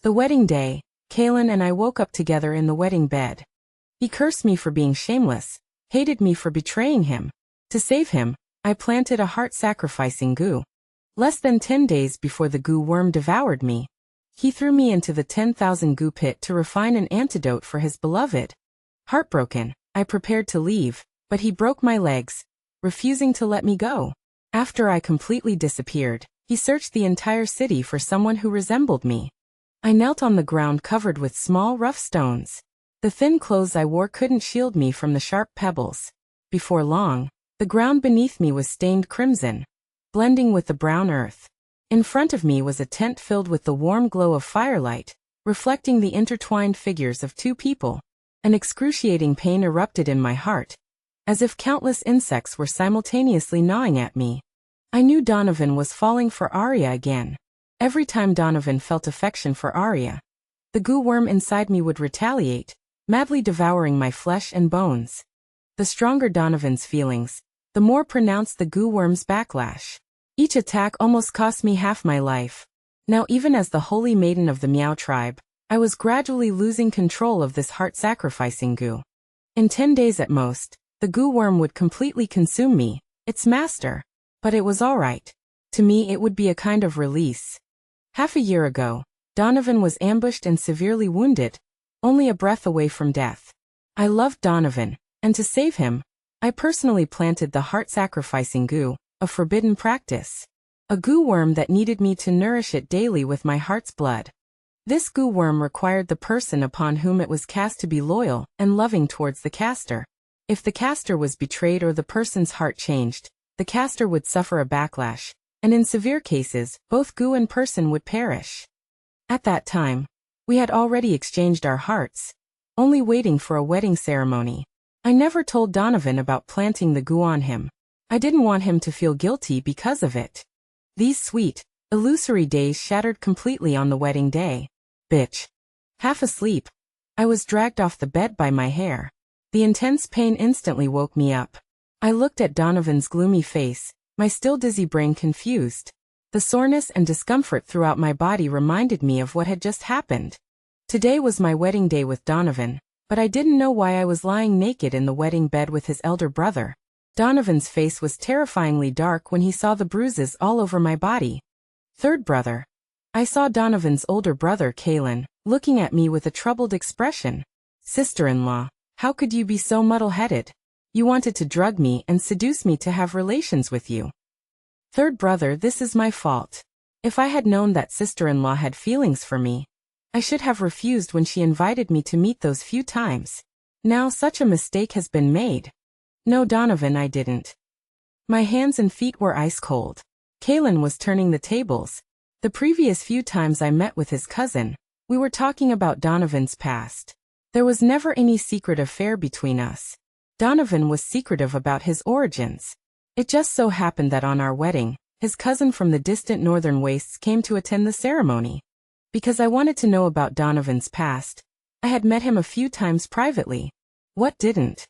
The wedding day, Kalen and I woke up together in the wedding bed. He cursed me for being shameless, hated me for betraying him. To save him, I planted a heart-sacrificing goo. Less than 10 days before the goo worm devoured me, he threw me into the 10,000 goo pit to refine an antidote for his beloved. Heartbroken, I prepared to leave, but he broke my legs, refusing to let me go. After I completely disappeared, he searched the entire city for someone who resembled me. I knelt on the ground covered with small, rough stones. The thin clothes I wore couldn't shield me from the sharp pebbles. Before long, the ground beneath me was stained crimson, blending with the brown earth. In front of me was a tent filled with the warm glow of firelight, reflecting the intertwined figures of two people. An excruciating pain erupted in my heart, as if countless insects were simultaneously gnawing at me. I knew Donovan was falling for Arya again. Every time Donovan felt affection for Arya, the goo worm inside me would retaliate, madly devouring my flesh and bones. The stronger Donovan's feelings, the more pronounced the goo worm's backlash. Each attack almost cost me half my life. Now, even as the holy maiden of the Meow tribe, I was gradually losing control of this heart-sacrificing goo. In 10 days at most, the goo worm would completely consume me, its master. But it was all right. To me, it would be a kind of release. Half a year ago, Donovan was ambushed and severely wounded, only a breath away from death. I loved Donovan, and to save him, I personally planted the heart-sacrificing goo, a forbidden practice. A goo worm that needed me to nourish it daily with my heart's blood. This goo worm required the person upon whom it was cast to be loyal and loving towards the caster. If the caster was betrayed or the person's heart changed, the caster would suffer a backlash, and in severe cases, both goo and person would perish. At that time, we had already exchanged our hearts, only waiting for a wedding ceremony. I never told Donovan about planting the goo on him. I didn't want him to feel guilty because of it. These sweet, illusory days shattered completely on the wedding day. Bitch. Half asleep, I was dragged off the bed by my hair. The intense pain instantly woke me up. I looked at Donovan's gloomy face, my still dizzy brain confused. The soreness and discomfort throughout my body reminded me of what had just happened. Today was my wedding day with Donovan, but I didn't know why I was lying naked in the wedding bed with his elder brother. Donovan's face was terrifyingly dark when he saw the bruises all over my body. Third brother. I saw Donovan's older brother, Kalen, looking at me with a troubled expression. Sister-in-law, how could you be so muddle-headed? You wanted to drug me and seduce me to have relations with you. Third brother, this is my fault. If I had known that sister-in-law had feelings for me, I should have refused when she invited me to meet those few times. Now such a mistake has been made. No, Donovan, I didn't. My hands and feet were ice cold. Kalen was turning the tables. The previous few times I met with his cousin, we were talking about Donovan's past. There was never any secret affair between us. Donovan was secretive about his origins. It just so happened that on our wedding, his cousin from the distant northern wastes came to attend the ceremony. Because I wanted to know about Donovan's past, I had met him a few times privately. What didn't?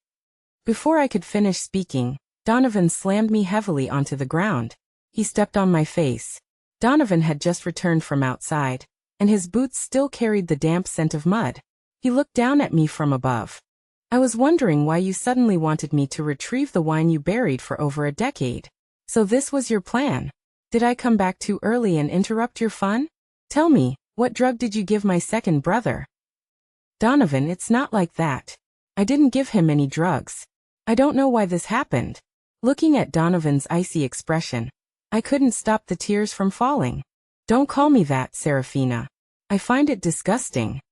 Before I could finish speaking, Donovan slammed me heavily onto the ground. He stepped on my face. Donovan had just returned from outside, and his boots still carried the damp scent of mud. He looked down at me from above. I was wondering why you suddenly wanted me to retrieve the wine you buried for over a decade. So this was your plan? Did I come back too early and interrupt your fun? Tell me, what drug did you give my second brother? Donovan, it's not like that. I didn't give him any drugs. I don't know why this happened. Looking at Donovan's icy expression, I couldn't stop the tears from falling. Don't call me that, Serafina. I find it disgusting.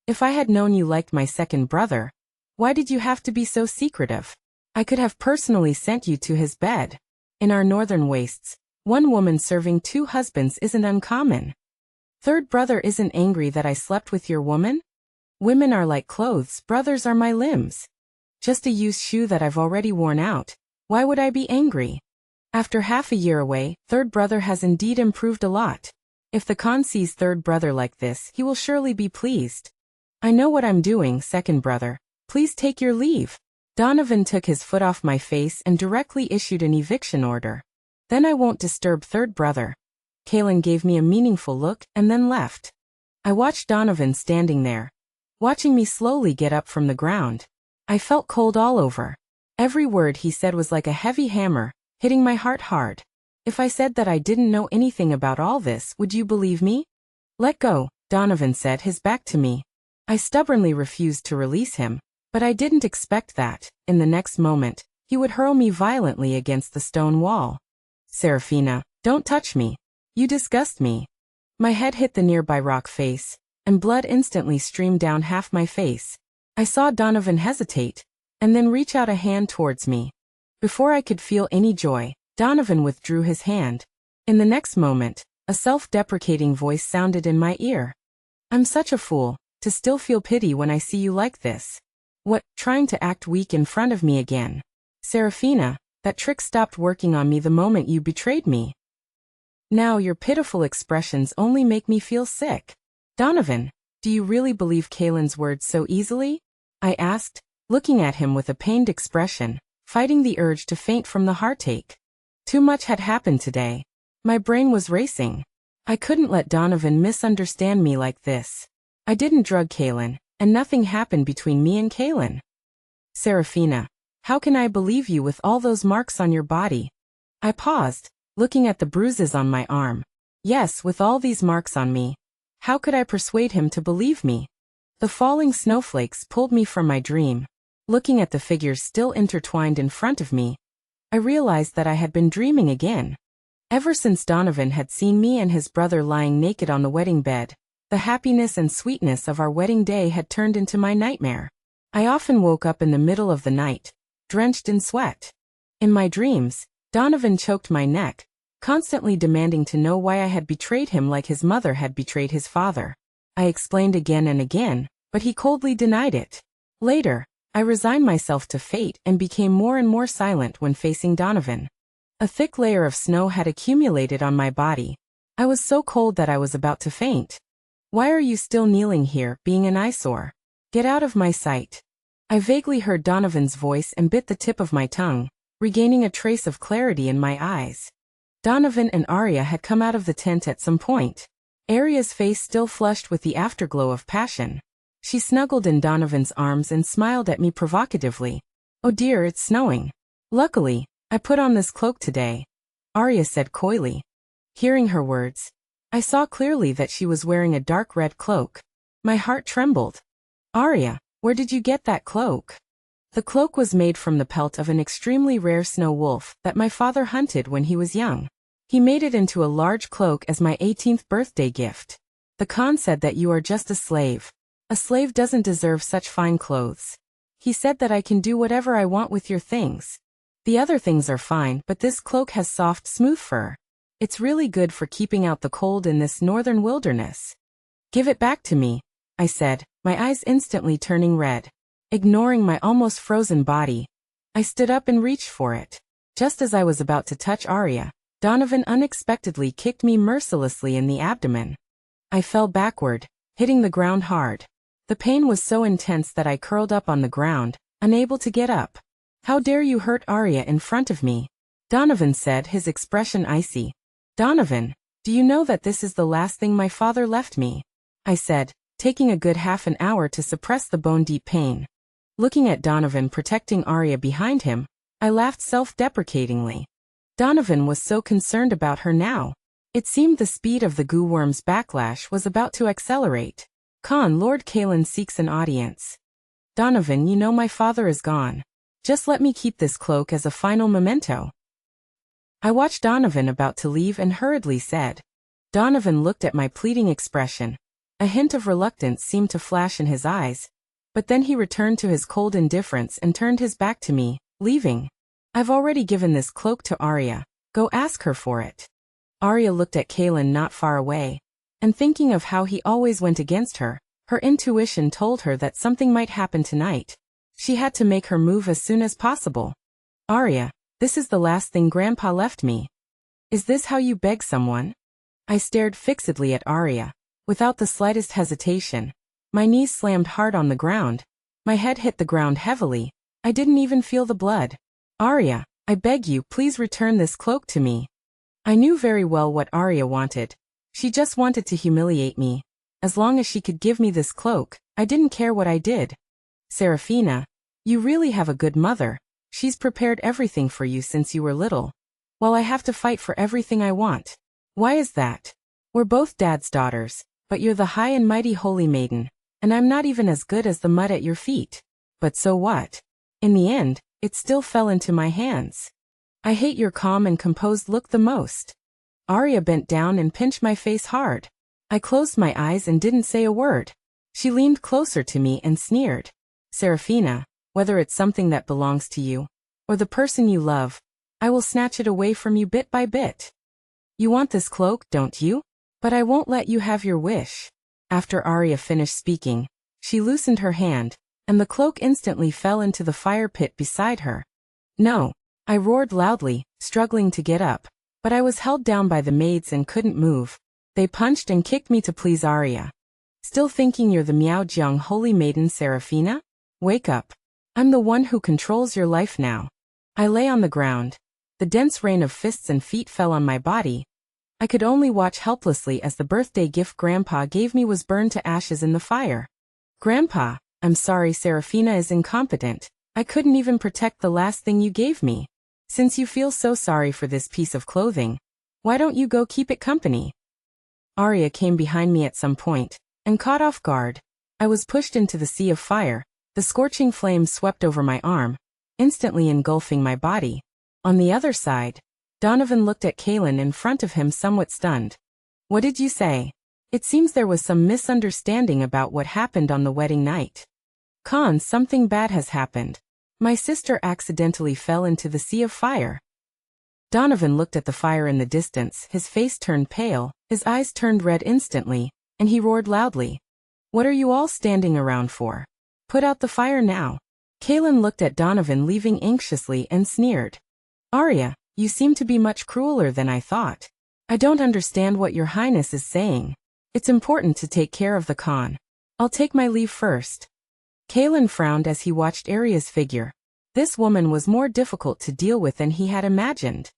If I had known you liked my second brother, why did you have to be so secretive? I could have personally sent you to his bed. In our northern wastes, one woman serving two husbands isn't uncommon. Third brother isn't angry that I slept with your woman? Women are like clothes, brothers are my limbs. Just a used shoe that I've already worn out. Why would I be angry? After half a year away, third brother has indeed improved a lot. If the Khan sees third brother like this, he will surely be pleased. I know what I'm doing, second brother. Please take your leave. Donovan took his foot off my face and directly issued an eviction order. Then I won't disturb third brother. Kalen gave me a meaningful look and then left. I watched Donovan standing there, watching me slowly get up from the ground. I felt cold all over. Every word he said was like a heavy hammer, hitting my heart hard. If I said that I didn't know anything about all this, would you believe me? Let go, Donovan said, his back to me. I stubbornly refused to release him, but I didn't expect that, in the next moment, he would hurl me violently against the stone wall. Serafina, don't touch me. You disgust me. My head hit the nearby rock face, and blood instantly streamed down half my face. I saw Donovan hesitate, and then reach out a hand towards me. Before I could feel any joy, Donovan withdrew his hand. In the next moment, a self-deprecating voice sounded in my ear. I'm such a fool, to still feel pity when I see you like this. What, trying to act weak in front of me again? Serafina, that trick stopped working on me the moment you betrayed me. Now your pitiful expressions only make me feel sick. Donovan, do you really believe Kaylin's words so easily? I asked, looking at him with a pained expression, fighting the urge to faint from the heartache. Too much had happened today. My brain was racing. I couldn't let Donovan misunderstand me like this. I didn't drug Kaylin, and nothing happened between me and Kaylin. Serafina, how can I believe you with all those marks on your body? I paused, looking at the bruises on my arm. Yes, with all these marks on me. How could I persuade him to believe me? The falling snowflakes pulled me from my dream. Looking at the figures still intertwined in front of me, I realized that I had been dreaming again. Ever since Donovan had seen me and his brother lying naked on the wedding bed, the happiness and sweetness of our wedding day had turned into my nightmare. I often woke up in the middle of the night, drenched in sweat. In my dreams, Donovan choked my neck, constantly demanding to know why I had betrayed him like his mother had betrayed his father. I explained again and again, but he coldly denied it. Later, I resigned myself to fate and became more and more silent when facing Donovan. A thick layer of snow had accumulated on my body. I was so cold that I was about to faint. Why are you still kneeling here, being an eyesore? Get out of my sight. I vaguely heard Donovan's voice and bit the tip of my tongue, regaining a trace of clarity in my eyes. Donovan and Arya had come out of the tent at some point. Arya's face still flushed with the afterglow of passion. She snuggled in Donovan's arms and smiled at me provocatively. Oh dear, it's snowing. Luckily, I put on this cloak today, Arya said coyly. Hearing her words, I saw clearly that she was wearing a dark red cloak. My heart trembled. Arya, where did you get that cloak? The cloak was made from the pelt of an extremely rare snow wolf that my father hunted when he was young. He made it into a large cloak as my 18th birthday gift. The Khan said that you are just a slave. A slave doesn't deserve such fine clothes. He said that I can do whatever I want with your things. The other things are fine, but this cloak has soft, smooth fur. It's really good for keeping out the cold in this northern wilderness. Give it back to me, I said, my eyes instantly turning red. Ignoring my almost frozen body, I stood up and reached for it. Just as I was about to touch Arya, Donovan unexpectedly kicked me mercilessly in the abdomen. I fell backward, hitting the ground hard. The pain was so intense that I curled up on the ground, unable to get up. How dare you hurt Arya in front of me? Donovan said, his expression icy. Donovan, do you know that this is the last thing my father left me? I said, taking a good half an hour to suppress the bone-deep pain. Looking at Donovan protecting Arya behind him, I laughed self-deprecatingly. Donovan was so concerned about her now. It seemed the speed of the goo worm's backlash was about to accelerate. Khan, Lord Kaelin seeks an audience. Donovan, you know my father is gone. Just let me keep this cloak as a final memento. I watched Donovan about to leave and hurriedly said. Donovan looked at my pleading expression. A hint of reluctance seemed to flash in his eyes, but then he returned to his cold indifference and turned his back to me, leaving. I've already given this cloak to Arya. Go ask her for it. Arya looked at Kaelin not far away, and thinking of how he always went against her, her intuition told her that something might happen tonight. She had to make her move as soon as possible. Arya, this is the last thing Grandpa left me. Is this how you beg someone? I stared fixedly at Arya, without the slightest hesitation. My knees slammed hard on the ground. My head hit the ground heavily. I didn't even feel the blood. Arya, I beg you, please return this cloak to me. I knew very well what Arya wanted. She just wanted to humiliate me. As long as she could give me this cloak, I didn't care what I did. Serafina, you really have a good mother. She's prepared everything for you since you were little. While I have to fight for everything I want. Why is that? We're both Dad's daughters, but you're the high and mighty holy maiden, and I'm not even as good as the mud at your feet. But so what? In the end, it still fell into my hands. I hate your calm and composed look the most. Arya bent down and pinched my face hard. I closed my eyes and didn't say a word. She leaned closer to me and sneered. Serafina, whether it's something that belongs to you, or the person you love, I will snatch it away from you bit by bit. You want this cloak, don't you? But I won't let you have your wish. After Arya finished speaking, she loosened her hand, and the cloak instantly fell into the fire pit beside her. No, I roared loudly, struggling to get up, but I was held down by the maids and couldn't move. They punched and kicked me to please Arya. Still thinking you're the Miaojiang holy maiden Serafina? Wake up. I'm the one who controls your life now. I lay on the ground. The dense rain of fists and feet fell on my body. I could only watch helplessly as the birthday gift Grandpa gave me was burned to ashes in the fire. Grandpa, I'm sorry, Serafina is incompetent. I couldn't even protect the last thing you gave me. Since you feel so sorry for this piece of clothing, why don't you go keep it company? Arya came behind me at some point, and caught off guard. I was pushed into the sea of fire. The scorching flames swept over my arm, instantly engulfing my body. On the other side, Donovan looked at Kaelin in front of him somewhat stunned. What did you say? It seems there was some misunderstanding about what happened on the wedding night. Khan, something bad has happened. My sister accidentally fell into the sea of fire. Donovan looked at the fire in the distance, his face turned pale, his eyes turned red instantly, and he roared loudly. What are you all standing around for? Put out the fire now. Kaelin looked at Donovan leaving anxiously and sneered. Arya, you seem to be much crueler than I thought. I don't understand what your highness is saying. It's important to take care of the Khan. I'll take my leave first. Kaelin frowned as he watched Arya's figure. This woman was more difficult to deal with than he had imagined.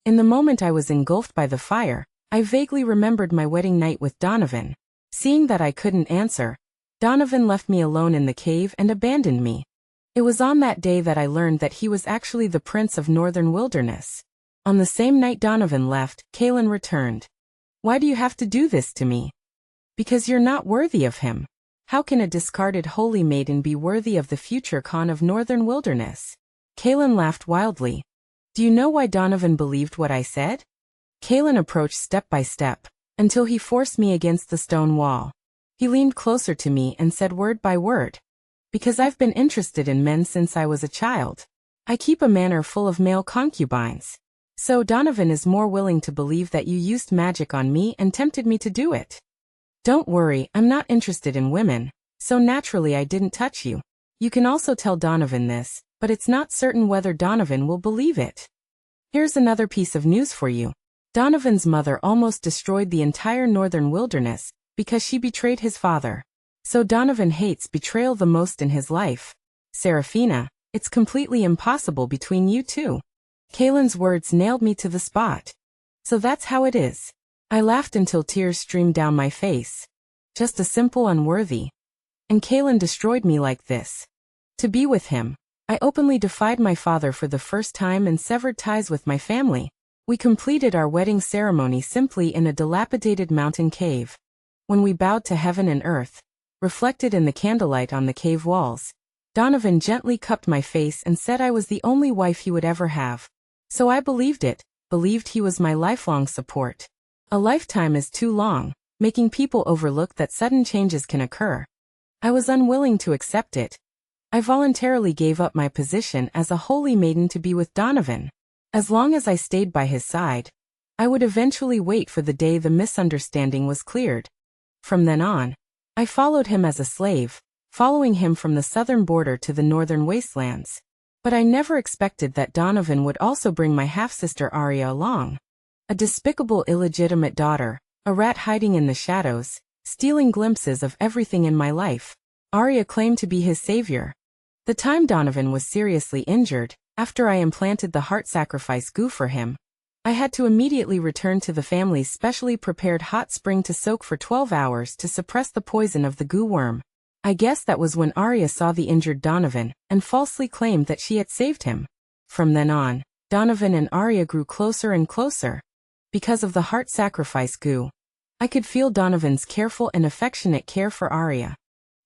In the moment I was engulfed by the fire, I vaguely remembered my wedding night with Donovan. Seeing that I couldn't answer, Donovan left me alone in the cave and abandoned me. It was on that day that I learned that he was actually the prince of Northern Wilderness. On the same night Donovan left, Kaelin returned. Why do you have to do this to me? Because you're not worthy of him. How can a discarded holy maiden be worthy of the future Khan of Northern Wilderness? Kaelin laughed wildly. Do you know why Donovan believed what I said? Kaelin approached step by step, until he forced me against the stone wall. He leaned closer to me and said word by word. Because I've been interested in men since I was a child. I keep a manor full of male concubines. So Donovan is more willing to believe that you used magic on me and tempted me to do it. Don't worry, I'm not interested in women, so naturally I didn't touch you. You can also tell Donovan this, but it's not certain whether Donovan will believe it. Here's another piece of news for you. Donovan's mother almost destroyed the entire Northern Wilderness because she betrayed his father. So Donovan hates betrayal the most in his life. Serafina, it's completely impossible between you two. Kaelin's words nailed me to the spot. So that's how it is. I laughed until tears streamed down my face. Just a simple unworthy. And Kaelin destroyed me like this. To be with him, I openly defied my father for the first time and severed ties with my family. We completed our wedding ceremony simply in a dilapidated mountain cave. When we bowed to heaven and earth, reflected in the candlelight on the cave walls, Donovan gently cupped my face and said I was the only wife he would ever have. So I believed it, believed he was my lifelong support. A lifetime is too long, making people overlook that sudden changes can occur. I was unwilling to accept it. I voluntarily gave up my position as a holy maiden to be with Donovan. As long as I stayed by his side, I would eventually wait for the day the misunderstanding was cleared. From then on, I followed him as a slave, following him from the southern border to the northern wastelands. But I never expected that Donovan would also bring my half-sister Arya along. A despicable illegitimate daughter, a rat hiding in the shadows, stealing glimpses of everything in my life. Arya claimed to be his savior. The time Donovan was seriously injured, after I implanted the heart sacrifice goo for him, I had to immediately return to the family's specially prepared hot spring to soak for 12 hours to suppress the poison of the goo worm. I guess that was when Arya saw the injured Donovan and falsely claimed that she had saved him. From then on, Donovan and Arya grew closer and closer. Because of the heart sacrifice goo, I could feel Donovan's careful and affectionate care for Arya.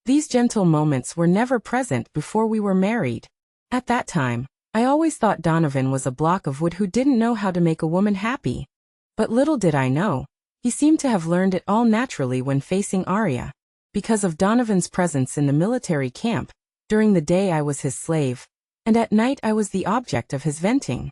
These gentle moments were never present before we were married. At that time, I always thought Donovan was a block of wood who didn't know how to make a woman happy. But little did I know, he seemed to have learned it all naturally when facing Arya. Because of Donovan's presence in the military camp, during the day I was his slave, and at night I was the object of his venting.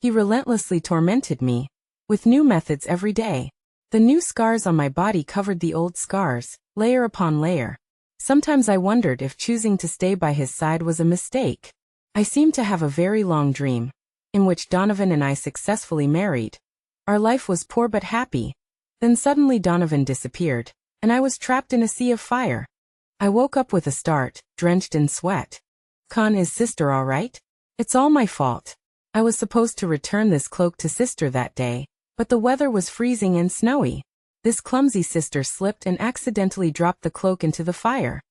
He relentlessly tormented me, with new methods every day. The new scars on my body covered the old scars, layer upon layer. Sometimes I wondered if choosing to stay by his side was a mistake. I seemed to have a very long dream, in which Donovan and I successfully married. Our life was poor but happy. Then suddenly Donovan disappeared, and I was trapped in a sea of fire. I woke up with a start, drenched in sweat. Khan, is sister all right? It's all my fault. I was supposed to return this cloak to sister that day, but the weather was freezing and snowy. This clumsy sister slipped and accidentally dropped the cloak into the fire.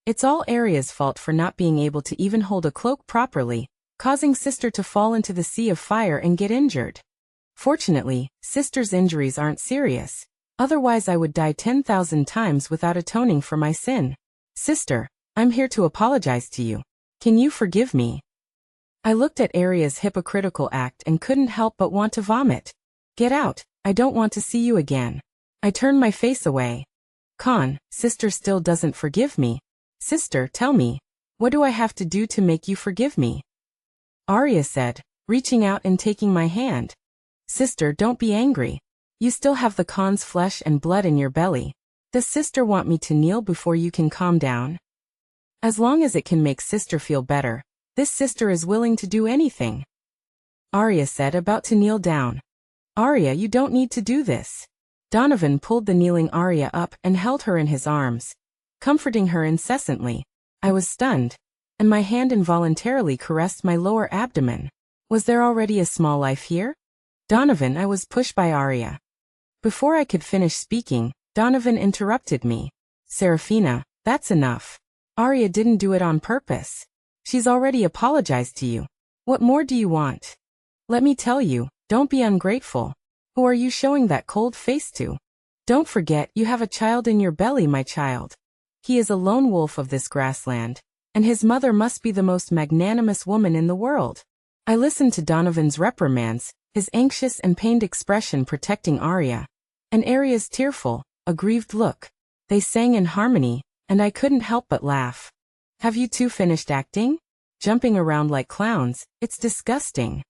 It's all Arya's fault for not being able to even hold a cloak properly, causing sister to fall into the sea of fire and get injured. Fortunately, sister's injuries aren't serious. Otherwise I would die 10,000 times without atoning for my sin. Sister, I'm here to apologize to you. Can you forgive me? I looked at Arya's hypocritical act and couldn't help but want to vomit. Get out, I don't want to see you again. I turned my face away. Khan, sister still doesn't forgive me. Sister, tell me, what do I have to do to make you forgive me? Arya said, reaching out and taking my hand. Sister, don't be angry. You still have the Khan's flesh and blood in your belly. Does sister want me to kneel before you can calm down? As long as it can make sister feel better, this sister is willing to do anything. Arya said, about to kneel down. Arya, you don't need to do this. Donovan pulled the kneeling Arya up and held her in his arms, comforting her incessantly. I was stunned, and my hand involuntarily caressed my lower abdomen. Was there already a small life here? Donovan, I was pushed by Arya. Before I could finish speaking, Donovan interrupted me. Serafina, that's enough. Arya didn't do it on purpose. She's already apologized to you. What more do you want? Let me tell you, don't be ungrateful. Who are you showing that cold face to? Don't forget you have a child in your belly, my child. He is a lone wolf of this grassland, and his mother must be the most magnanimous woman in the world. I listened to Donovan's reprimands, his anxious and pained expression protecting Arya, and Arya's tearful, aggrieved look. They sang in harmony, and I couldn't help but laugh. Have you two finished acting? Jumping around like clowns, it's disgusting.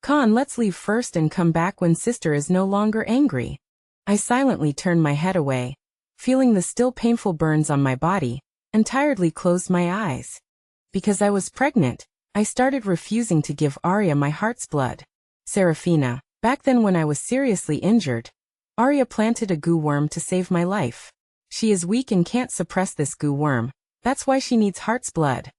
Khan, let's leave first and come back when sister is no longer angry. I silently turned my head away, feeling the still painful burns on my body, and tiredly closed my eyes. Because I was pregnant, I started refusing to give Arya my heart's blood. Serafina, back then when I was seriously injured, Arya planted a goo worm to save my life. She is weak and can't suppress this goo worm, that's why she needs heart's blood.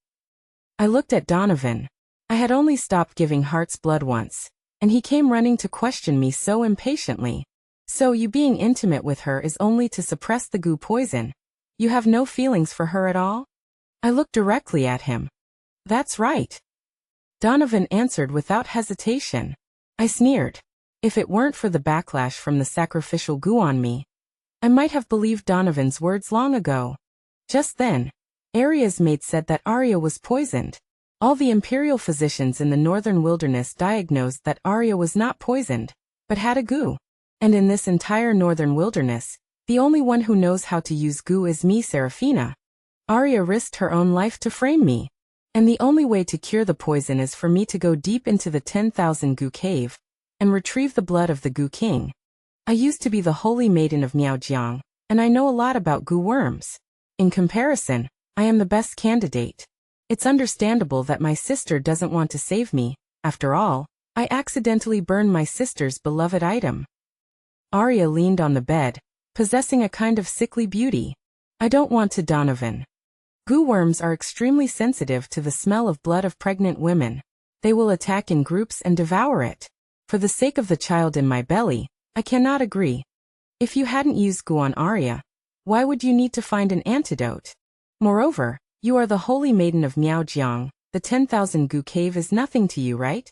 I looked at Donovan. I had only stopped giving heart's blood once, and he came running to question me so impatiently. So you being intimate with her is only to suppress the goo poison? You have no feelings for her at all? I looked directly at him. That's right. Donovan answered without hesitation. I sneered. If it weren't for the backlash from the sacrificial goo on me, I might have believed Donovan's words long ago. Just then, Arya's maid said that Arya was poisoned. All the imperial physicians in the northern wilderness diagnosed that Arya was not poisoned, but had a goo. And in this entire northern wilderness, the only one who knows how to use goo is me, Serafina. Arya risked her own life to frame me. And the only way to cure the poison is for me to go deep into the 10,000 goo cave and retrieve the blood of the goo king. I used to be the holy maiden of Miaojiang, and I know a lot about goo worms. In comparison, I am the best candidate. It's understandable that my sister doesn't want to save me. After all, I accidentally burned my sister's beloved item. Arya leaned on the bed, possessing a kind of sickly beauty. I don't want to, Donovan. Goo worms are extremely sensitive to the smell of blood of pregnant women. They will attack in groups and devour it. For the sake of the child in my belly, I cannot agree. If you hadn't used goo on Arya, why would you need to find an antidote? Moreover, you are the holy maiden of Miaojiang. The 10,000 goo cave is nothing to you, right?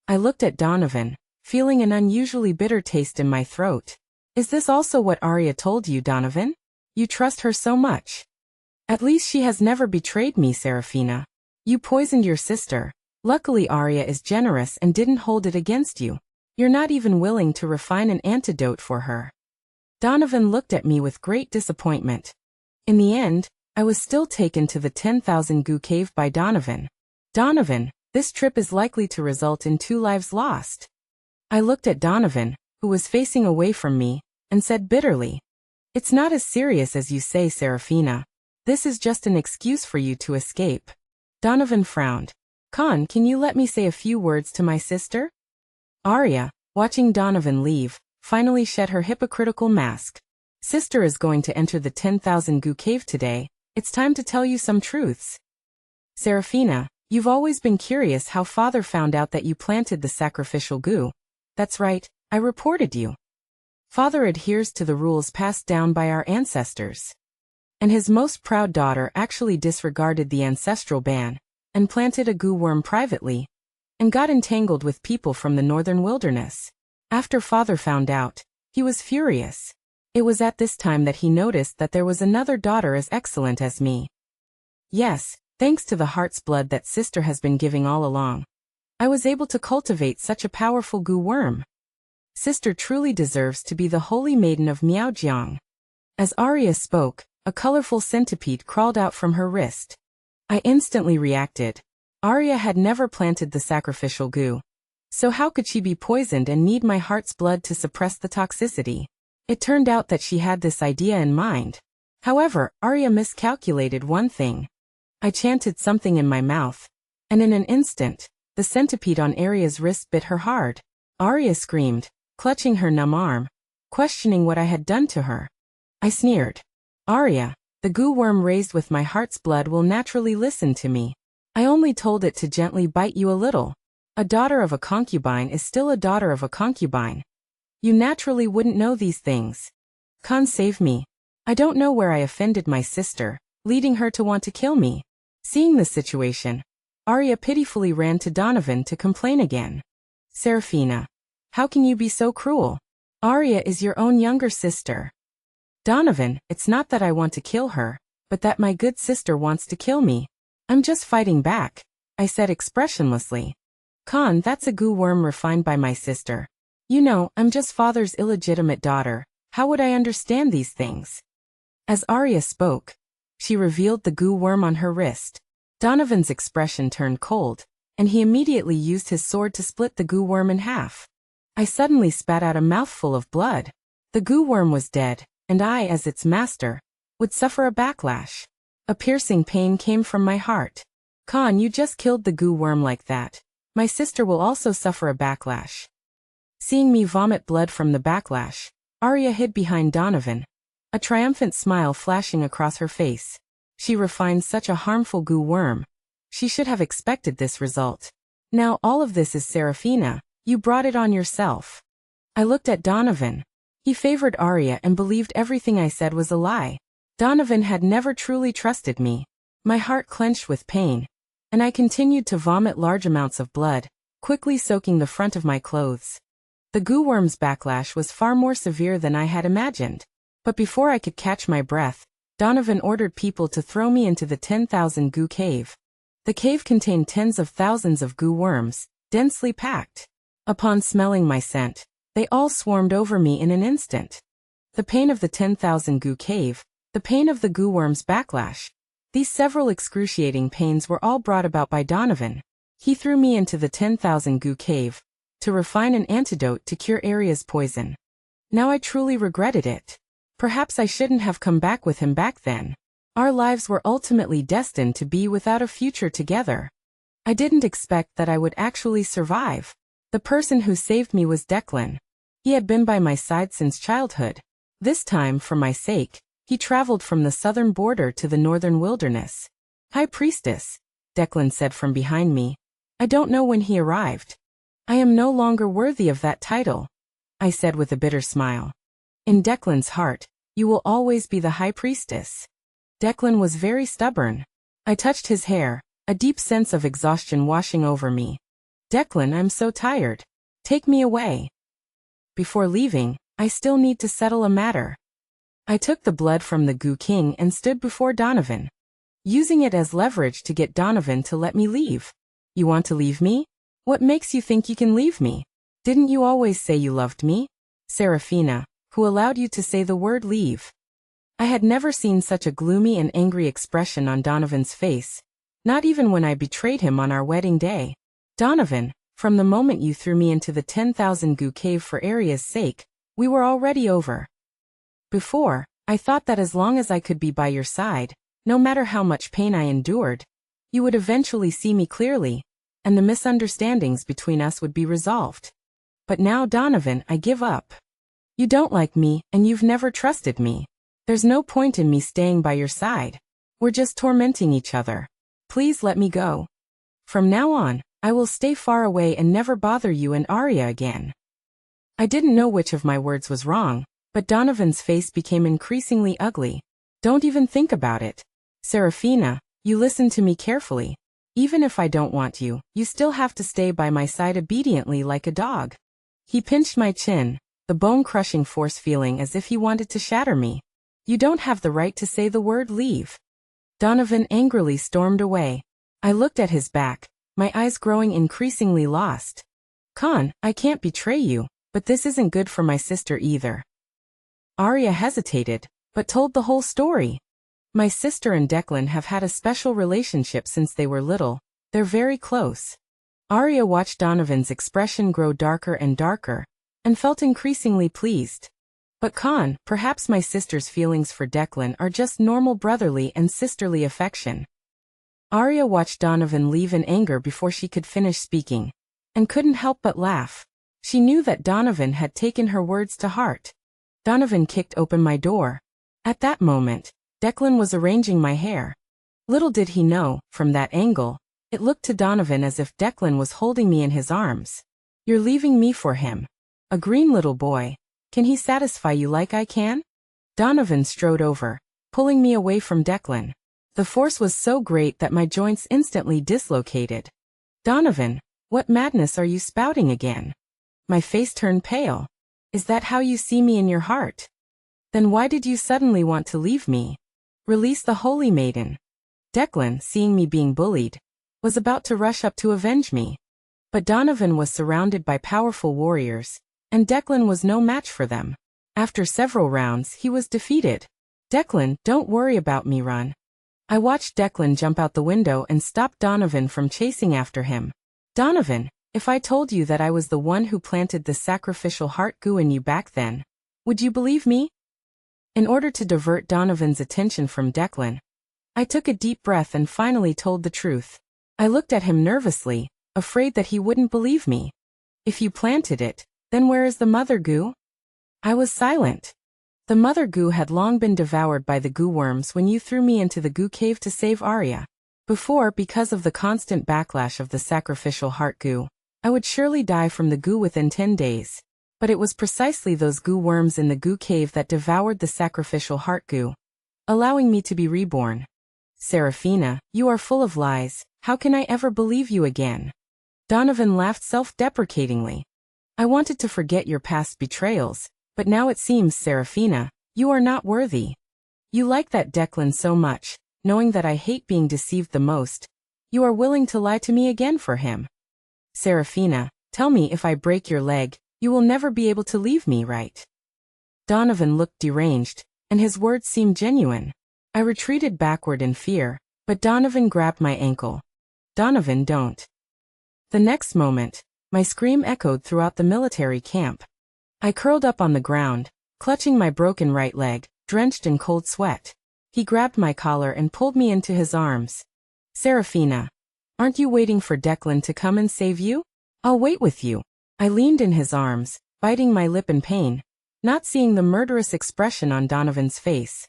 I looked at Donovan, feeling an unusually bitter taste in my throat. Is this also what Arya told you, Donovan? You trust her so much. At least she has never betrayed me, Serafina. You poisoned your sister. Luckily Arya is generous and didn't hold it against you. You're not even willing to refine an antidote for her. Donovan looked at me with great disappointment. In the end, I was still taken to the 10,000 goo cave by Donovan. Donovan, this trip is likely to result in 2 lives lost. I looked at Donovan, who was facing away from me, and said bitterly, "It's not as serious as you say, Serafina. This is just an excuse for you to escape." Donovan frowned. "Khan, can you let me say a few words to my sister?" Arya, watching Donovan leave, finally shed her hypocritical mask. "Sister is going to enter the 10,000 goo cave today. It's time to tell you some truths. Serafina, you've always been curious how father found out that you planted the sacrificial goo. That's right, I reported you. Father adheres to the rules passed down by our ancestors. And his most proud daughter actually disregarded the ancestral ban, and planted a goo worm privately, and got entangled with people from the northern wilderness. After father found out, he was furious. It was at this time that he noticed that there was another daughter as excellent as me. Yes, thanks to the heart's blood that sister has been giving all along, I was able to cultivate such a powerful goo worm. Sister truly deserves to be the holy maiden of Miaojiang." As Arya spoke, a colorful centipede crawled out from her wrist. I instantly reacted. Arya had never planted the sacrificial goo. So how could she be poisoned and need my heart's blood to suppress the toxicity? It turned out that she had this idea in mind. However, Arya miscalculated one thing. I chanted something in my mouth, and in an instant, the centipede on Arya's wrist bit her hard. Arya screamed, clutching her numb arm, questioning what I had done to her. I sneered. "Arya, the goo worm raised with my heart's blood will naturally listen to me. I only told it to gently bite you a little. A daughter of a concubine is still a daughter of a concubine. You naturally wouldn't know these things. Khan, save me. I don't know where I offended my sister, leading her to want to kill me." Seeing the situation, Arya pitifully ran to Donovan to complain again. "Serafina, how can you be so cruel? Arya is your own younger sister." "Donovan, it's not that I want to kill her, but that my good sister wants to kill me. I'm just fighting back," I said expressionlessly. "Khan, that's a goo worm refined by my sister. You know, I'm just father's illegitimate daughter. How would I understand these things?" As Arya spoke, she revealed the goo worm on her wrist. Donovan's expression turned cold, and he immediately used his sword to split the goo worm in half. I suddenly spat out a mouthful of blood. The goo worm was dead, and I, as its master, would suffer a backlash. A piercing pain came from my heart. "Khan, you just killed the goo worm like that. My sister will also suffer a backlash." Seeing me vomit blood from the backlash, Arya hid behind Donovan, a triumphant smile flashing across her face. She refined such a harmful goo worm. She should have expected this result. "Now all of this is Serafina. You brought it on yourself." I looked at Donovan. He favored Arya and believed everything I said was a lie. Donovan had never truly trusted me. My heart clenched with pain, and I continued to vomit large amounts of blood, quickly soaking the front of my clothes. The goo worm's backlash was far more severe than I had imagined. But before I could catch my breath, Donovan ordered people to throw me into the 10,000 goo cave. The cave contained tens of thousands of goo worms, densely packed. Upon smelling my scent, they all swarmed over me in an instant. The pain of the 10,000 goo cave, the pain of the goo worm's backlash. These several excruciating pains were all brought about by Donovan. He threw me into the 10,000 goo cave to refine an antidote to cure Arya's poison. Now I truly regretted it. Perhaps I shouldn't have come back with him back then. Our lives were ultimately destined to be without a future together. I didn't expect that I would actually survive. The person who saved me was Declan. He had been by my side since childhood. This time, for my sake, he traveled from the southern border to the northern wilderness. "High Priestess," Declan said from behind me. "I don't know when he arrived. I am no longer worthy of that title, I said with a bitter smile. In Declan's heart, you will always be the high priestess. Declan was very stubborn. I touched his hair, a deep sense of exhaustion washing over me. Declan, I'm so tired. Take me away. Before leaving, I still need to settle a matter. I took the blood from the Goo King and stood before Donovan, using it as leverage to get Donovan to let me leave. You want to leave me? What makes you think you can leave me? Didn't you always say you loved me? Serafina, who allowed you to say the word leave? I had never seen such a gloomy and angry expression on Donovan's face, not even when I betrayed him on our wedding day. Donovan, from the moment you threw me into the 10,000 Goo cave for Arya's sake, we were already over. Before, I thought that as long as I could be by your side, no matter how much pain I endured, you would eventually see me clearly, and the misunderstandings between us would be resolved. But now, Donovan, I give up. You don't like me, and you've never trusted me. There's no point in me staying by your side. We're just tormenting each other. Please let me go. From now on, I will stay far away and never bother you and Arya again. I didn't know which of my words was wrong, but Donovan's face became increasingly ugly. Don't even think about it. Serafina, you listen to me carefully. Even if I don't want you, you still have to stay by my side obediently like a dog. He pinched my chin, the bone-crushing force feeling as if he wanted to shatter me. You don't have the right to say the word leave. Donovan angrily stormed away. I looked at his back, my eyes growing increasingly lost. Khan, I can't betray you, but this isn't good for my sister either. Arya hesitated, but told the whole story. My sister and Declan have had a special relationship since they were little. They're very close. Arya watched Donovan's expression grow darker and darker, and felt increasingly pleased. But Khan, perhaps my sister's feelings for Declan are just normal brotherly and sisterly affection. Arya watched Donovan leave in anger before she could finish speaking, and couldn't help but laugh. She knew that Donovan had taken her words to heart. Donovan kicked open my door. At that moment, Declan was arranging my hair. Little did he know, from that angle, it looked to Donovan as if Declan was holding me in his arms. You're leaving me for him. A green little boy. Can he satisfy you like I can? Donovan strode over, pulling me away from Declan. The force was so great that my joints instantly dislocated. Donovan, what madness are you spouting again? My face turned pale. Is that how you see me in your heart? Then why did you suddenly want to leave me? Release the holy maiden. Declan, seeing me being bullied, was about to rush up to avenge me. But Donovan was surrounded by powerful warriors, and Declan was no match for them. After several rounds, he was defeated. Declan, don't worry about me, run. I watched Declan jump out the window and stop Donovan from chasing after him. Donovan, if I told you that I was the one who planted the sacrificial heart goo in you back then, would you believe me? In order to divert Donovan's attention from Declan, I took a deep breath and finally told the truth. I looked at him nervously, afraid that he wouldn't believe me. If you planted it, then where is the mother goo? I was silent. The mother goo had long been devoured by the goo worms when you threw me into the goo cave to save Arya. Before, because of the constant backlash of the sacrificial heart goo, I would surely die from the goo within 10 days. But it was precisely those goo worms in the goo cave that devoured the sacrificial heart goo, allowing me to be reborn. Serafina, you are full of lies. How can I ever believe you again? Donovan laughed self-deprecatingly. I wanted to forget your past betrayals, but now it seems, Serafina, you are not worthy. You like that Declan so much, knowing that I hate being deceived the most. You are willing to lie to me again for him. Serafina, tell me, if I break your leg, you will never be able to leave me, right? Donovan looked deranged, and his words seemed genuine. I retreated backward in fear, but Donovan grabbed my ankle. Donovan, don't. The next moment, my scream echoed throughout the military camp. I curled up on the ground, clutching my broken right leg, drenched in cold sweat. He grabbed my collar and pulled me into his arms. Serafina, aren't you waiting for Declan to come and save you? I'll wait with you. I leaned in his arms, biting my lip in pain, not seeing the murderous expression on Donovan's face.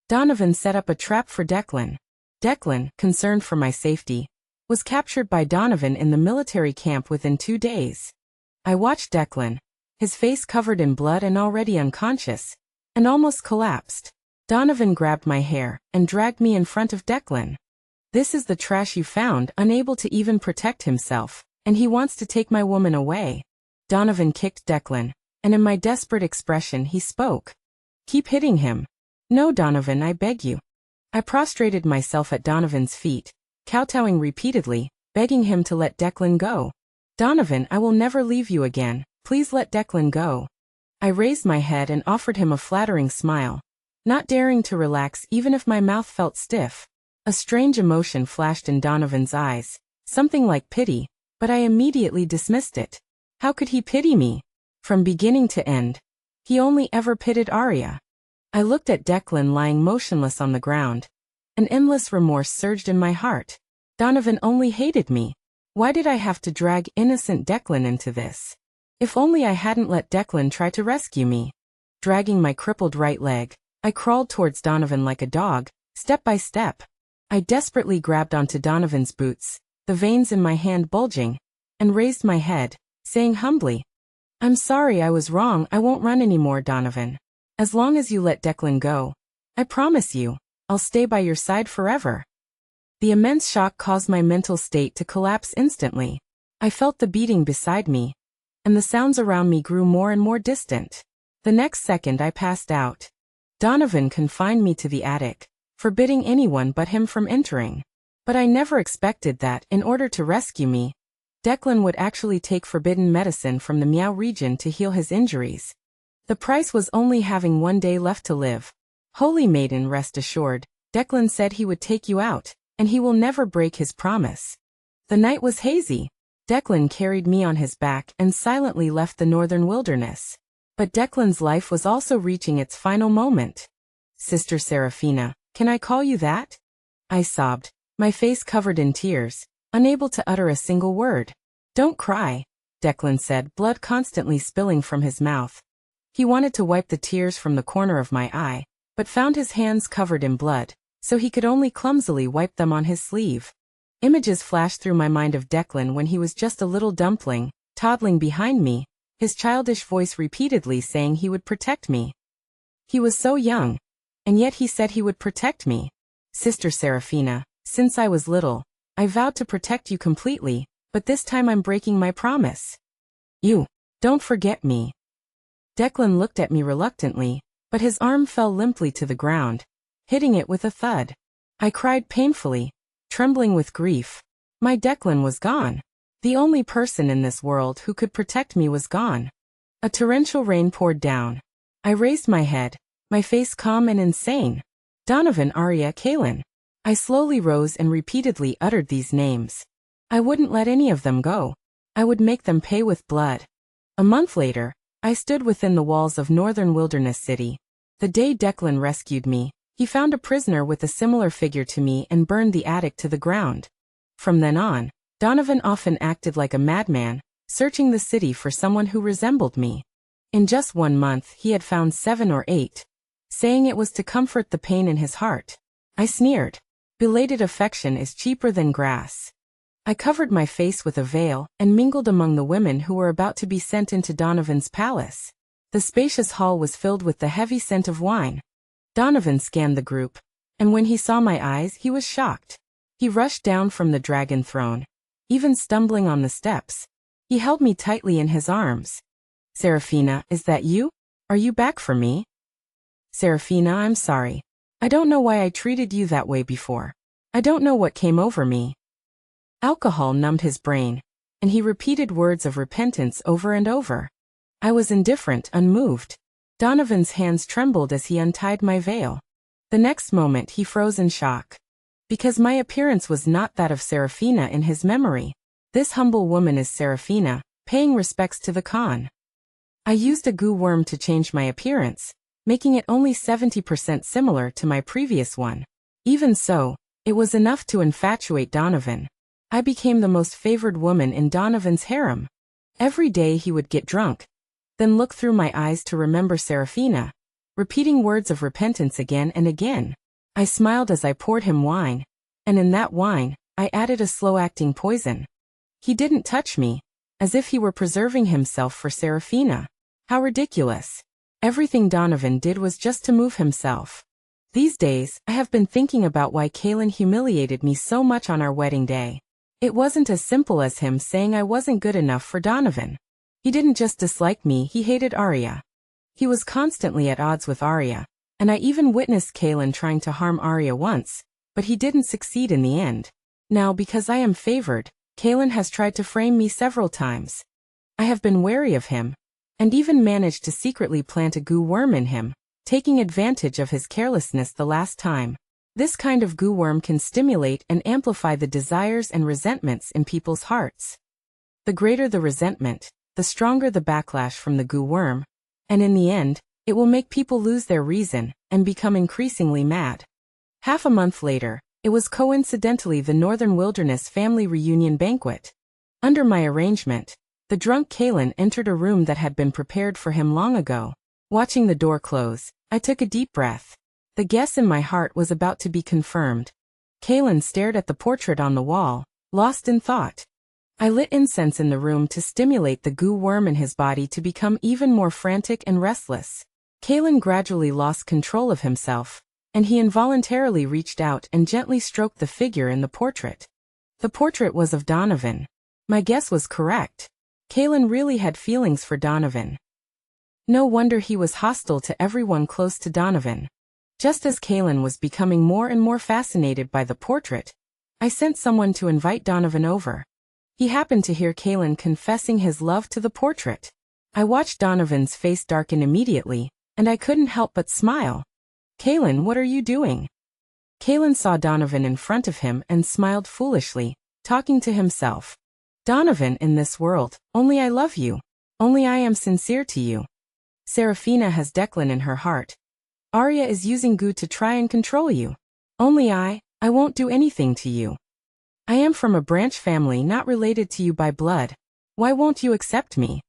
Donovan set up a trap for Declan. Declan, concerned for my safety, was captured by Donovan in the military camp within 2 days. I watched Declan, his face covered in blood and already unconscious, and almost collapsed. Donovan grabbed my hair and dragged me in front of Declan. This is the trash you found, unable to even protect himself, and he wants to take my woman away. Donovan kicked Declan, and in my desperate expression he spoke. Keep hitting him. No, Donovan, I beg you. I prostrated myself at Donovan's feet, kowtowing repeatedly, begging him to let Declan go. Donovan, I will never leave you again. Please let Declan go. I raised my head and offered him a flattering smile, not daring to relax even if my mouth felt stiff. A strange emotion flashed in Donovan's eyes, something like pity, but I immediately dismissed it. How could he pity me? From beginning to end, he only ever pitied Arya. I looked at Declan lying motionless on the ground. An endless remorse surged in my heart. Donovan only hated me. Why did I have to drag innocent Declan into this? If only I hadn't let Declan try to rescue me. Dragging my crippled right leg, I crawled towards Donovan like a dog, step by step. I desperately grabbed onto Donovan's boots, the veins in my hand bulging, and raised my head, saying humbly, I'm sorry, I was wrong. I won't run anymore, Donovan. As long as you let Declan go, I promise you, I'll stay by your side forever. The immense shock caused my mental state to collapse instantly. I felt the beating beside me, and the sounds around me grew more and more distant. The next second I passed out. Donovan confined me to the attic, forbidding anyone but him from entering. But I never expected that, in order to rescue me, Declan would actually take forbidden medicine from the Meow region to heal his injuries. The price was only having 1 day left to live. Holy Maiden, rest assured, Declan said he would take you out, and he will never break his promise. The night was hazy. Declan carried me on his back and silently left the northern wilderness. But Declan's life was also reaching its final moment. Sister Seraphina, can I call you that? I sobbed, my face covered in tears, unable to utter a single word. Don't cry, Declan said, blood constantly spilling from his mouth. He wanted to wipe the tears from the corner of my eye, but found his hands covered in blood, so he could only clumsily wipe them on his sleeve. Images flashed through my mind of Declan when he was just a little dumpling, toddling behind me, his childish voice repeatedly saying he would protect me. He was so young, and yet he said he would protect me. Sister Seraphina, since I was little, I vowed to protect you completely, but this time I'm breaking my promise. You, don't forget me. Declan looked at me reluctantly, but his arm fell limply to the ground, hitting it with a thud. I cried painfully, trembling with grief. My Declan was gone. The only person in this world who could protect me was gone. A torrential rain poured down. I raised my head, my face calm and insane. Donovan, Arya, Kaelin. I slowly rose and repeatedly uttered these names. I wouldn't let any of them go. I would make them pay with blood. A month later, I stood within the walls of Northern Wilderness City. The day Declan rescued me, he found a prisoner with a similar figure to me and burned the attic to the ground. From then on, Donovan often acted like a madman, searching the city for someone who resembled me. In just 1 month he had found 7 or 8, saying it was to comfort the pain in his heart. I sneered. Belated affection is cheaper than grass. I covered my face with a veil and mingled among the women who were about to be sent into Donovan's palace. The spacious hall was filled with the heavy scent of wine. Donovan scanned the group, and when he saw my eyes he was shocked. He rushed down from the dragon throne, even stumbling on the steps. He held me tightly in his arms. Seraphina, is that you? Are you back for me? Seraphina, I'm sorry. I don't know why I treated you that way before. I don't know what came over me. Alcohol numbed his brain, and he repeated words of repentance over and over. I was indifferent, unmoved. Donovan's hands trembled as he untied my veil. The next moment he froze in shock. Because my appearance was not that of Seraphina in his memory. This humble woman is Seraphina, paying respects to the Khan. I used a goo worm to change my appearance, making it only 70% similar to my previous one. Even so, it was enough to infatuate Donovan. I became the most favored woman in Donovan's harem. Every day he would get drunk, then look through my eyes to remember Seraphina, repeating words of repentance again and again. I smiled as I poured him wine, and in that wine, I added a slow-acting poison. He didn't touch me, as if he were preserving himself for Serafina. How ridiculous. Everything Donovan did was just to move himself. These days, I have been thinking about why Kaylin humiliated me so much on our wedding day. It wasn't as simple as him saying I wasn't good enough for Donovan. He didn't just dislike me, he hated Arya. He was constantly at odds with Arya, and I even witnessed Kaylin trying to harm Arya once, but he didn't succeed in the end. Now, because I am favored, Kaylin has tried to frame me several times. I have been wary of him, and even managed to secretly plant a goo worm in him, taking advantage of his carelessness the last time. This kind of goo worm can stimulate and amplify the desires and resentments in people's hearts. The greater the resentment, the stronger the backlash from the goo worm, and in the end, it will make people lose their reason and become increasingly mad. Half a month later, it was coincidentally the Northern Wilderness family reunion banquet. Under my arrangement, the drunk Kaylin entered a room that had been prepared for him long ago. Watching the door close, I took a deep breath. The guess in my heart was about to be confirmed. Kaylin stared at the portrait on the wall, lost in thought. I lit incense in the room to stimulate the goo worm in his body to become even more frantic and restless. Kaylin gradually lost control of himself, and he involuntarily reached out and gently stroked the figure in the portrait. The portrait was of Donovan. My guess was correct. Kaylin really had feelings for Donovan. No wonder he was hostile to everyone close to Donovan. Just as Kaylin was becoming more and more fascinated by the portrait, I sent someone to invite Donovan over. He happened to hear Kaylin confessing his love to the portrait. I watched Donovan's face darken immediately, and I couldn't help but smile. "Kaylin, what are you doing?" Kaylin saw Donovan in front of him and smiled foolishly, talking to himself. "Donovan, in this world, only I love you. Only I am sincere to you. Serafina has Declan in her heart. Arya is using goo to try and control you. Only I won't do anything to you. I am from a branch family not related to you by blood. Why won't you accept me?"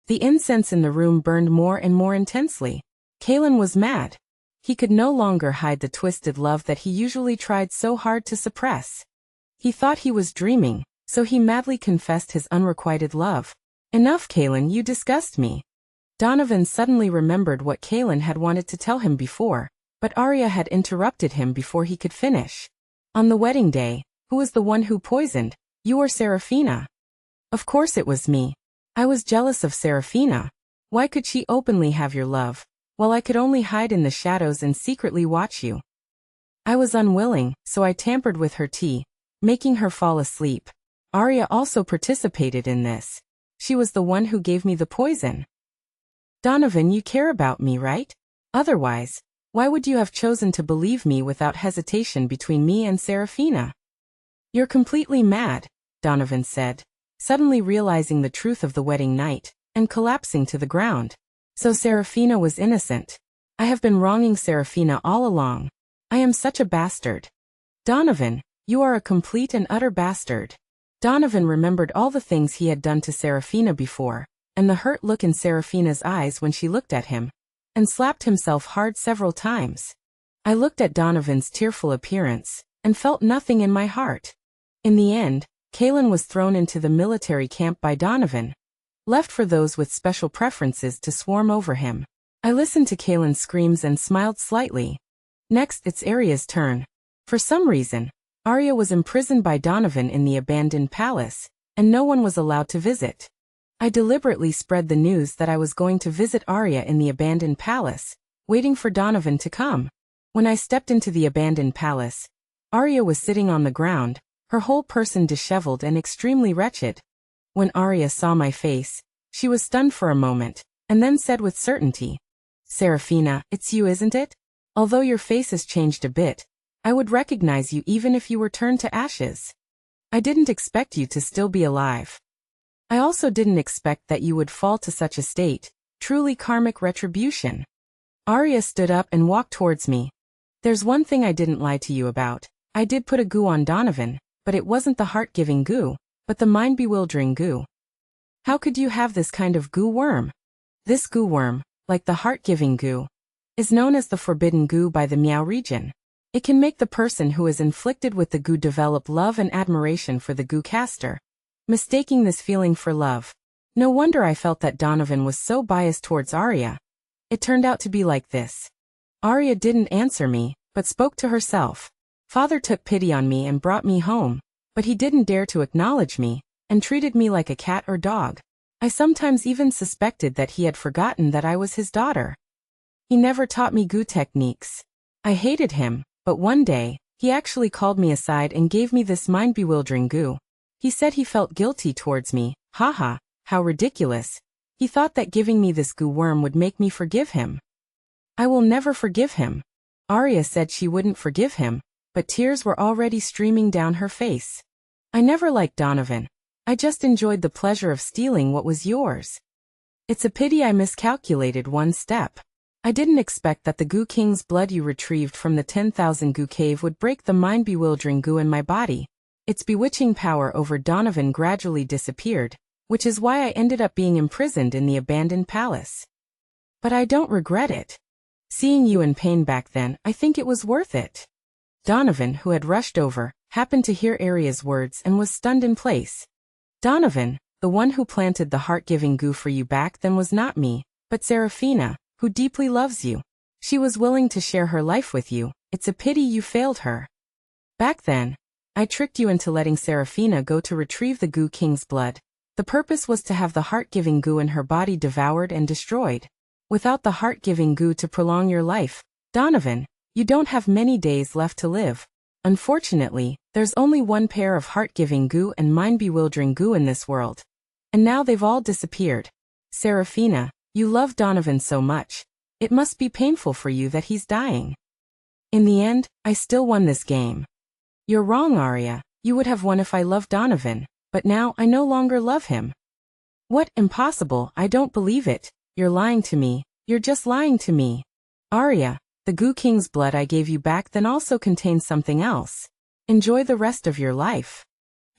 The incense in the room burned more and more intensely. Kaylin was mad. He could no longer hide the twisted love that he usually tried so hard to suppress. He thought he was dreaming, so he madly confessed his unrequited love. "Enough, Kaylin, you disgust me." Donovan suddenly remembered what Kaylin had wanted to tell him before, but Arya had interrupted him before he could finish. "On the wedding day, who was the one who poisoned, you or Serafina?" "Of course it was me. I was jealous of Serafina. Why could she openly have your love, while I could only hide in the shadows and secretly watch you? I was unwilling, so I tampered with her tea, making her fall asleep. Arya also participated in this. She was the one who gave me the poison." "Donovan, you care about me, right? Otherwise, why would you have chosen to believe me without hesitation between me and Serafina?" "You're completely mad," Donovan said, suddenly realizing the truth of the wedding night, and collapsing to the ground. "So Serafina was innocent. I have been wronging Serafina all along. I am such a bastard. Donovan, you are a complete and utter bastard." Donovan remembered all the things he had done to Serafina before, and the hurt look in Serafina's eyes when she looked at him, and slapped himself hard several times. I looked at Donovan's tearful appearance, and felt nothing in my heart. In the end, Kaylin was thrown into the military camp by Donovan, left for those with special preferences to swarm over him. I listened to Kaylin's screams and smiled slightly. Next, it's Arya's turn. For some reason, Arya was imprisoned by Donovan in the abandoned palace, and no one was allowed to visit. I deliberately spread the news that I was going to visit Arya in the abandoned palace, waiting for Donovan to come. When I stepped into the abandoned palace, Arya was sitting on the ground, her whole person disheveled and extremely wretched. When Arya saw my face, she was stunned for a moment, and then said with certainty, "Serafina, it's you, isn't it? Although your face has changed a bit, I would recognize you even if you were turned to ashes. I didn't expect you to still be alive. I also didn't expect that you would fall to such a state, truly karmic retribution." Arya stood up and walked towards me. "There's one thing I didn't lie to you about. I did put a goo on Donovan, but it wasn't the heart-giving goo, but the mind-bewildering goo." "How could you have this kind of goo worm?" "This goo worm, like the heart-giving goo, is known as the forbidden goo by the Miao region. It can make the person who is inflicted with the goo develop love and admiration for the goo caster. mistaking this feeling for love. No wonder I felt that Donovan was so biased towards Arya. It turned out to be like this. Arya didn't answer me, but spoke to herself. Father took pity on me and brought me home, but he didn't dare to acknowledge me, and treated me like a cat or dog. I sometimes even suspected that he had forgotten that I was his daughter. He never taught me Gu techniques. I hated him, but one day, he actually called me aside and gave me this mind-bewildering Gu. He said he felt guilty towards me. Haha, how ridiculous. He thought that giving me this Gu worm would make me forgive him. I will never forgive him. Arya said she wouldn't forgive him, but tears were already streaming down her face. I never liked Donovan. I just enjoyed the pleasure of stealing what was yours. It's a pity I miscalculated one step. I didn't expect that the Gu King's blood you retrieved from the 10,000 Gu cave would break the mind-bewildering Gu in my body. Its bewitching power over Donovan gradually disappeared, which is why I ended up being imprisoned in the abandoned palace. But I don't regret it. Seeing you in pain back then, I think it was worth it. Donovan, who had rushed over, happened to hear Arya's words and was stunned in place. Donovan, the one who planted the heart-giving Gu for you back then was not me, but Seraphina, who deeply loves you. She was willing to share her life with you. It's a pity you failed her. Back then, I tricked you into letting Seraphina go to retrieve the Gu King's blood. The purpose was to have the heart-giving Gu in her body devoured and destroyed. Without the heart-giving Gu to prolong your life, Donovan, you don't have many days left to live. Unfortunately, there's only one pair of heart-giving Gu and mind-bewildering Gu in this world. And now they've all disappeared. Seraphina, you love Donovan so much. It must be painful for you that he's dying. In the end, I still won this game. You're wrong, Arya. You would have won if I loved Donovan, but now I no longer love him. What? Impossible, I don't believe it. You're lying to me. You're just lying to me. Arya, the Gu King's blood I gave you back then also contains something else. Enjoy the rest of your life.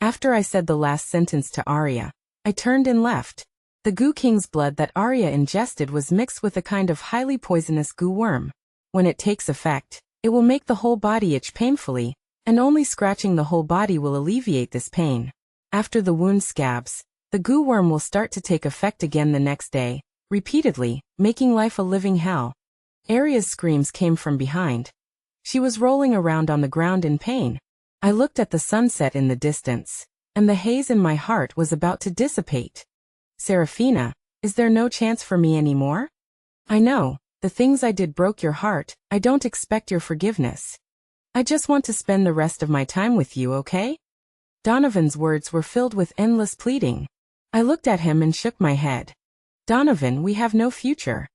After I said the last sentence to Arya, I turned and left. The Gu King's blood that Arya ingested was mixed with a kind of highly poisonous Gu worm. When it takes effect, it will make the whole body itch painfully, and only scratching the whole body will alleviate this pain. After the wound scabs, the Gu worm will start to take effect again the next day, repeatedly, making life a living hell. Arya's screams came from behind. She was rolling around on the ground in pain. I looked at the sunset in the distance, and the haze in my heart was about to dissipate. Seraphina, is there no chance for me anymore? I know, the things I did broke your heart. I don't expect your forgiveness. I just want to spend the rest of my time with you, okay? Donovan's words were filled with endless pleading. I looked at him and shook my head. Donovan, we have no future.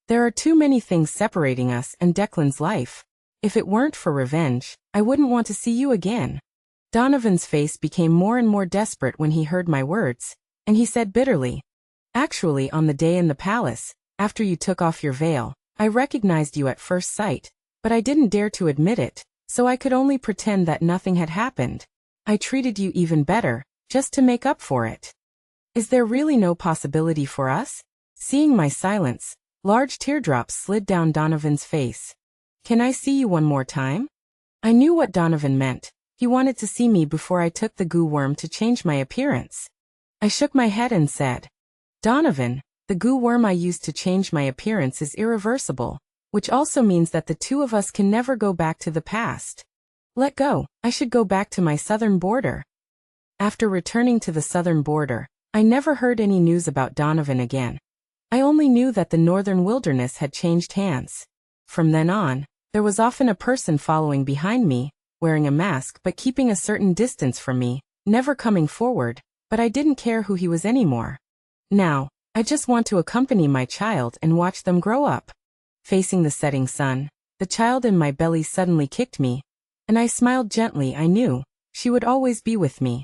There are too many things separating us and Declan's life. If it weren't for revenge, I wouldn't want to see you again. Donovan's face became more and more desperate when he heard my words, and he said bitterly, actually, on the day in the palace, after you took off your veil, I recognized you at first sight, but I didn't dare to admit it, so I could only pretend that nothing had happened. I treated you even better, just to make up for it. Is there really no possibility for us? Seeing my silence, large teardrops slid down Donovan's face. Can I see you one more time? I knew what Donovan meant. He wanted to see me before I took the Gu worm to change my appearance. I shook my head and said, Donovan, the Gu worm I used to change my appearance is irreversible, which also means that the two of us can never go back to the past. Let go, I should go back to my southern border. After returning to the southern border, I never heard any news about Donovan again. I only knew that the northern wilderness had changed hands. From then on, there was often a person following behind me, wearing a mask but keeping a certain distance from me, never coming forward, but I didn't care who he was anymore. Now, I just want to accompany my child and watch them grow up. Facing the setting sun, the child in my belly suddenly kicked me, and I smiled gently. I knew she would always be with me.